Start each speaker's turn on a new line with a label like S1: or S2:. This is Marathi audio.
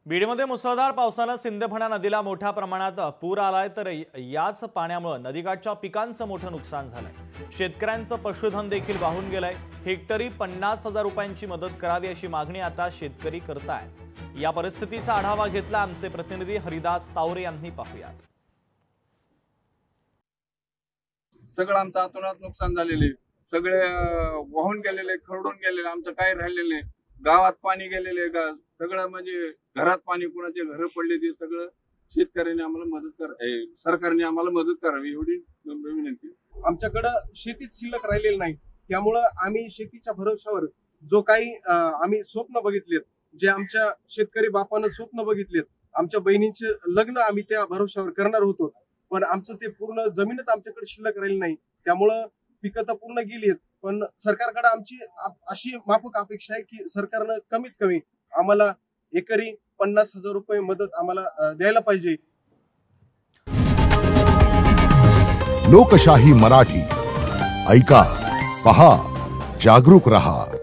S1: बीडमध्ये मुसळधार पावसाने सिंदफणा नदीला मोठ्या प्रमाणात पूर आलाय, तर याच पाण्यामुळे नदीकाठच्या पिकांचं मोठं नुकसान झालंय। शेतकऱ्यांचं पशुधन देखील वाहून गेलंय। हेक्टरी 50,000 रुपयांची मदत करावी अशी मागणी आता शेतकरी करतायत। या परिस्थितीचा आढावा घेतला आमचे प्रतिनिधी हरिदास तावरे यांनी। पाहूयात।
S2: सगळं आमचं अतोनात नुकसान झालेले, सगळे वाहून गेलेले, खरडून गेलेले, आमचं काय राहिलेले, गावात पाणी गेलेले, सगळं म्हणजे घरात पाणी, कुणाचे घर पडले, ते सगळं शेतकऱ्यांनी आम्हाला मदत सरकारने आम्हाला मदत करावी एवढी विनंती।
S3: आमच्याकडे शेतीच शिल्लक राहिलेली नाही, त्यामुळे आम्ही शेतीच्या भरोशावर जो काही आम्ही स्वप्न बघितलेत, जे आमच्या शेतकरी बापानं स्वप्न बघितलेत, आमच्या बहिणींचे लग्न आम्ही त्या भरोशावर करणार होतो, पण आमचं ते पूर्ण जमीनच आमच्याकडे शिल्लक राहिली नाही। त्यामुळं पिकं तर पूर्ण गेली आहेत, पण सरकारकडे आमची अशी माफक अपेक्षा आहे की सरकारनं कमीत कमी आम्हाला एकरी 50,000 रुपये मदत आम्हाला द्यायला पाहिजे।
S4: लोकशाही मराठी ऐका, पहा, जागरूक रहा।